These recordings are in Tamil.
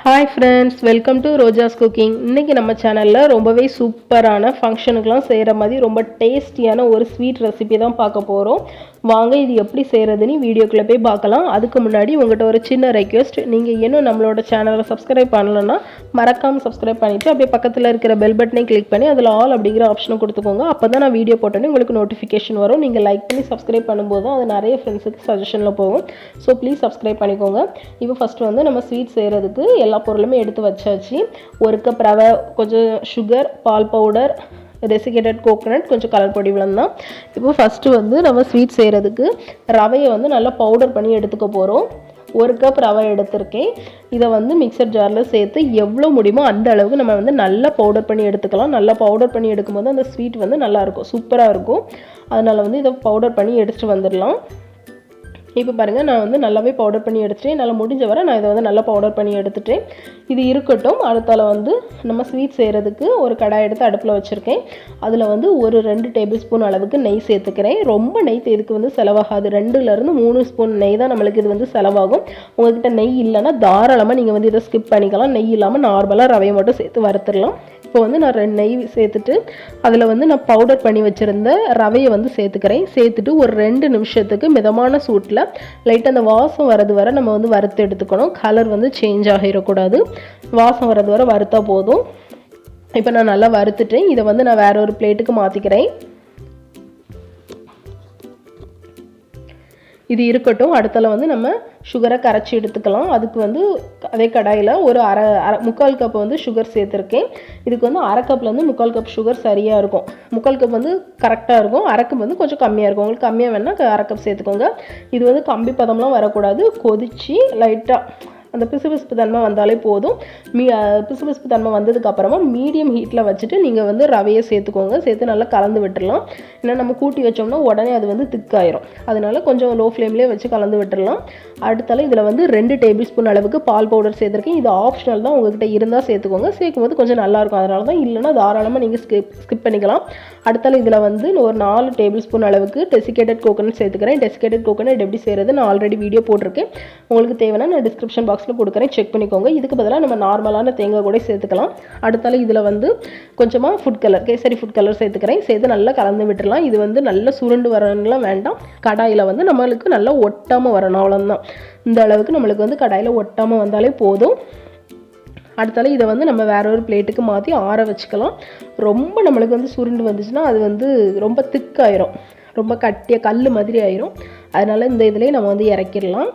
Hi friends, welcome to Rojas Cooking. இன்னைக்கு நம்ம சேனல்ல ரொம்பவே சூப்பரான ஃபங்க்ஷனுக்குலாம் செய்யற மாதிரி ரொம்ப டேஸ்டியான ஒரு ஸ்வீட் ரெசிபி தான் பார்க்க போறோம். வாங்க இது எப்படி செய்யறதுன்னு வீடியோக்குள்ள போய் பார்க்கலாம். அதுக்கு முன்னாடி உங்ககிட்ட ஒரு சின்ன ரெக்வெஸ்ட், நீங்க இன்னும் நம்மளோட சேனலை சப்ஸ்கிரைப் பண்ணலன்னா மறக்காம சப்ஸ்கிரைப் பண்ணிட்டு அப்படியே பக்கத்துல இருக்கிற பெல் பட்டனை கிளிக் பண்ணி அதுல ஆல் அப்படிங்கிற ஆப்ஷனை கொடுத்துக்கோங்க. அப்பதான் நான் வீடியோ போட்டோன்னே உங்களுக்கு நோட்டிஃபிகேஷன் வரும். நீங்க லைக் பண்ணி சப்ஸ்கிரைப் பண்ணும்போது அது நிறைய ஃப்ரெண்ட்ஸுக்கு சஜஷன்ல போகும். ஸோ ப்ளீஸ் சப்ஸ்கிரைப் பண்ணிக்கோங்க. இப்போ ஃபர்ஸ்ட் வந்து நம்ம ஸ்வீட் செய்யறதுக்கு எல்லா பொருளுமே எடுத்து வச்சாச்சு. ஒரு கப் ரவை, கொஞ்சம் சுகர், பால் பவுடர், டெசிகேட்டட் கோகோனட், கொஞ்சம் கலர் பொடி விளந்தான். இப்போ ஃபஸ்ட்டு வந்து நம்ம ஸ்வீட் செய்கிறதுக்கு ரவையை வந்து நல்லா பவுடர் பண்ணி எடுத்துக்க போகிறோம். ஒரு கப் ரவை எடுத்திருக்கேன். இதை வந்து மிக்சர் ஜாரில் சேர்த்து எவ்வளோ முடியுமோ அந்த அளவுக்கு நம்ம வந்து நல்லா பவுடர் பண்ணி எடுத்துக்கலாம். நல்லா பவுடர் பண்ணி எடுக்கும்போது அந்த ஸ்வீட் வந்து நல்லாயிருக்கும், சூப்பராக இருக்கும். அதனால் வந்து இதை பவுடர் பண்ணி எடுத்துகிட்டு வந்துடலாம். இப்போ பாருங்கள், நான் வந்து நல்லாவே பவுடர் பண்ணி எடுத்துட்டேன். நல்லா முடிஞ்ச வரை நான் இதை வந்து நல்லா பவுடர் பண்ணி எடுத்துட்டேன். இது இருக்கட்டும். அடுத்தால வந்து நம்ம ஸ்வீட் செய்கிறதுக்கு ஒரு கடாய் எடுத்து அடுப்பில் வச்சுருக்கேன். அதில் வந்து ஒரு 2 டேபிள் ஸ்பூன் அளவுக்கு நெய் சேர்த்துக்கிறேன். ரொம்ப நெய் இதுக்கு வந்து செலவாகாது. 2லேருந்து 3 ஸ்பூன் நெய் தான் நம்மளுக்கு இது வந்து செலவாகும். உங்கள்கிட்ட நெய் இல்லைன்னா தாராளமாக நீங்கள் வந்து இதை ஸ்கிப் பண்ணிக்கலாம். நெய் இல்லாமல் நார்மலாக ரவையை மட்டும் சேர்த்து வறுத்துடலாம். இப்போ வந்து நான் 2 நெய் சேர்த்துட்டு அதில் வந்து நான் பவுடர் பண்ணி வச்சுருந்த ரவையை வந்து சேர்த்துக்கிறேன். சேர்த்துட்டு ஒரு 2 நிமிஷத்துக்கு மிதமான சூட்டில் லைட்டாக அந்த வாசம் வரது வரை நம்ம வந்து வறுத்து எடுத்துக்கணும். கலர் வந்து சேஞ்ச் ஆகிடக்கூடாது. வாசம் வரது வரை வறுத்தா போதும். இப்போ நான் நல்லா வறுத்துட்டேன். இதை வந்து நான் வேற ஒரு பிளேட்டுக்கு மாற்றிக்கிறேன். இது இருக்கட்டும். அடுத்தால வந்து நம்ம சுகரை கரைச்சி எடுத்துக்கலாம். அதுக்கு வந்து அதே கடாயில் ஒரு முக்கால் கப் வந்து சுகர் சேர்த்துருக்கேன். இதுக்கு வந்து அரை கப்லேருந்து முக்கால் கப் சுகர் சரியாக இருக்கும். முக்கால் கப் வந்து கரெக்டாக இருக்கும். அரை கப் வந்து கொஞ்சம் கம்மியாக இருக்கும். உங்களுக்கு கம்மியாக வேணால் அரை கப் சேர்த்துக்கோங்க. இது வந்து கம்பி பதம்லாம் வரக்கூடாது. கொதித்து லைட்டாக அந்த பிசுபிசுப்பு தன்மை வந்தாலே போதும். பிசுபிசுப்பு தன்மை வந்ததுக்கப்புறமா மீடியம் ஹீட்டில் வச்சுட்டு நீங்கள் வந்து ரவையை சேர்த்துக்கோங்க. சேர்த்து நல்லா கலந்து விட்டுடலாம். ஏன்னா நம்ம கூட்டி வச்சோம்னா உடனே அது வந்து திக்காயிரும். அதனால கொஞ்சம் லோ ஃப்ளேம்லேயே வச்சு கலந்து விட்டுடலாம். அடுத்தால இதில் வந்து 2 டேபிள் ஸ்பூன் அளவுக்கு பால் பவுடர் சேர்த்துருக்கேன். இது ஆப்ஷனல் தான், உங்கள்கிட்ட இருந்தால் சேர்த்துக்கோங்க. சேர்க்கும்போது கொஞ்சம் நல்லாயிருக்கும். அதனால தான், இல்லைன்னா தாராளமாக நீங்கள் ஸ்கிப் பண்ணிக்கலாம். அடுத்தால இதில் வந்து ஒரு 4 டேபிள் ஸ்பூன் அளவுக்கு டெசிகேட்டட் கோகோனட் சேர்த்துக்கிறேன். டெசிகேட்டட் கோகோனட் எப்படி செய்கிறது நான் ஆல்ரெடி வீடியோ போட்டிருக்கேன். உங்களுக்கு தேவைன்னா நான் டிஸ்கிரிப்ஷன் பாக்ஸில் கொடுக்குறேன், செக் பண்ணிக்கோங்க. இதுக்கு பதிலாக நம்ம நார்மலான தேங்காய் கூட சேர்த்துக்கலாம். அடுத்தால இதில் வந்து கொஞ்சமாக food colour, kesari food colour சேர்த்துக்கிறேன். சேர்த்து நல்லா கலந்து விட்டுடலாம். இது வந்து நல்லா சுருண்டு வரணும்லாம் வேண்டாம். கடாயில் வந்து நம்மளுக்கு நல்லா ஒட்டாமல் வரணும், அவ்வளோதான். இந்த அளவுக்கு நம்மளுக்கு வந்து கடாயில் ஒட்டாமல் வந்தாலே போதும். அடுத்தால இதை வந்து நம்ம வேற ஒரு பிளேட்டுக்கு மாற்றி ஆற வச்சுக்கலாம். ரொம்ப நம்மளுக்கு வந்து சுருண்டு வந்துச்சுன்னா அது வந்து ரொம்ப திக்காயிரும், ரொம்ப கட்டியாக கல் மாதிரி ஆயிரும். அதனால இந்த இதுலேயே நம்ம வந்து இறக்கிடலாம்.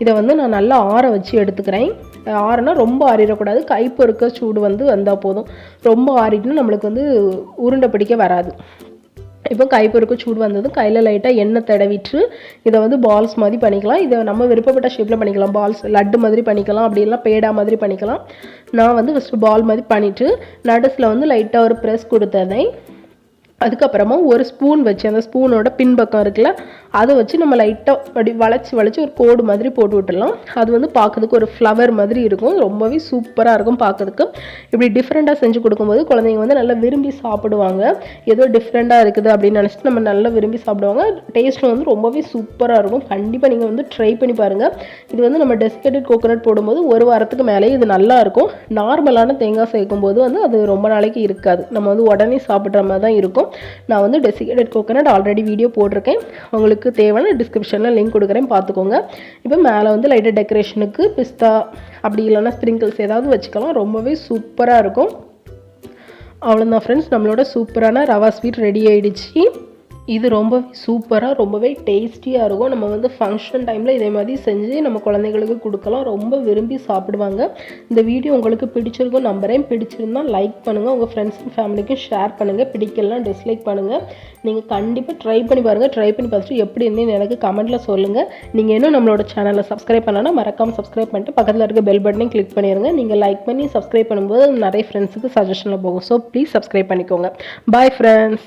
இதை வந்து நான் நல்லா ஆற வச்சு எடுத்துக்கிறேன். ஆறுனா ரொம்ப ஆறிடக்கூடாது. கைப்பொறுக்க சூடு வந்து வந்தால் போதும். ரொம்ப ஆறிட்டுனா நம்மளுக்கு வந்து உருண்டை பிடிக்க வராது. இப்போ கைப்பொறுக்க சூடு வந்ததும் கையில் லைட்டாக எண்ணெய் தடவிட்டு இதை வந்து பால்ஸ் மாதிரி பண்ணிக்கலாம். இதை நம்ம விருப்பப்பட்ட ஷேப்பில் பண்ணிக்கலாம். பால்ஸ் லட்டு மாதிரி பண்ணிக்கலாம், அப்படி இல்லைனா பேடா மாதிரி பண்ணிக்கலாம். நான் வந்து ஃபஸ்ட்டு பால் மாதிரி பண்ணிவிட்டு நடுஸில் வந்து லைட்டாக ஒரு ப்ரெஸ் கொடுத்தேன். அதுக்கப்புறமா ஒரு ஸ்பூன் வச்சு, அந்த ஸ்பூனோட பின்பக்கம் இருக்குல்ல, அதை வச்சு நம்ம லைட்டாக அப்படி வளைச்சி ஒரு கோடு மாதிரி போட்டு விட்டுடலாம். அது வந்து பார்க்கறதுக்கு ஒரு ஃப்ளவர் மாதிரி இருக்கும். ரொம்பவே சூப்பராக இருக்கும் பார்க்கறதுக்கு. இப்படி டிஃப்ரெண்ட்டாக செஞ்சு கொடுக்கும்போது குழந்தைங்க வந்து நல்லா விரும்பி சாப்பிடுவாங்க. ஏதோ டிஃப்ரெண்ட்டாக இருக்குது அப்படின்னு நினச்சிட்டு நம்ம நல்லா விரும்பி சாப்பிடுவாங்க. டேஸ்ட்டும் வந்து ரொம்பவே சூப்பராக இருக்கும். கண்டிப்பாக நீங்கள் வந்து ட்ரை பண்ணி பாருங்கள். இது வந்து நம்ம டெசிகேட்டட் கோகோனட் போடும்போது ஒரு வாரத்துக்கு மேலேயே இது நல்லாயிருக்கும். நார்மலான தேங்காய் சேர்க்கும்போது வந்து அது ரொம்ப நாளைக்கு இருக்காது. நம்ம வந்து உடனே சாப்பிட்ற மாதிரி தான் இருக்கும். நான் வந்து டெசிகேட்டட் கோகோனட் ஆல்ரெடி வீடியோ போட்டிருக்கேன். உங்களுக்கு தேவையான டிஸ்கிரிப்ஷனில் லிங்க் கொடுக்குறேன், பார்த்துக்கோங்க. இப்போ மேலே வந்து லைட்டாக டெக்கரேஷனுக்கு பிஸ்தா அப்படி இல்லைன்னா ஸ்ப்ரிங்கிள்ஸ் ஏதாவது வச்சுக்கலாம். ரொம்பவே சூப்பராக இருக்கும். அவ்வளோதான் ஃப்ரெண்ட்ஸ், நம்மளோட சூப்பரான ரவா ஸ்வீட் ரெடி ஆகிடுச்சு. இது ரொம்பவே சூப்பராக ரொம்பவே டேஸ்டியாக இருக்கும். நம்ம வந்து ஃபங்க்ஷன் டைமில் இதே மாதிரி செஞ்சு நம்ம குழந்தைங்களுக்கு கொடுக்கலாம். ரொம்ப விரும்பி சாப்பிடுவாங்க. இந்த வீடியோ உங்களுக்கு பிடிச்சிருக்கும் நம்புறேன். பிடிச்சிருந்தால் லைக் பண்ணுங்கள், உங்கள் ஃப்ரெண்ட்ஸ் அண்ட் ஃபேமிலிக்கும் ஷேர் பண்ணுங்கள். பிடிக்கலாம் டிஸ்லைக் பண்ணுங்கள். நீங்கள் கண்டிப்பாக ட்ரை பண்ணி பாருங்கள். ட்ரை பண்ணி பார்த்துட்டு எப்படி இருந்தேன்னு எனக்கு கமெண்ட்டில் சொல்லுங்கள். நீங்கள் இன்னும் நம்மளோட சேனலை சப்ஸ்கிரைப் பண்ணலன்னா மறக்காமல் சப்ஸ்கிரைப் பண்ணிட்டு பக்கத்தில் இருக்க பெல் பட்டனையும் கிளிக் பண்ணிடுங்க. நீங்கள் லைக் பண்ணி சப்ஸ்கிரைப் பண்ணும்போது நிறைய ஃப்ரெண்ட்ஸுக்கு சஜஷனில் போகும். ஸோ ப்ளீஸ் சப்ஸ்கிரைப் பண்ணிக்கோங்க. Bye friends.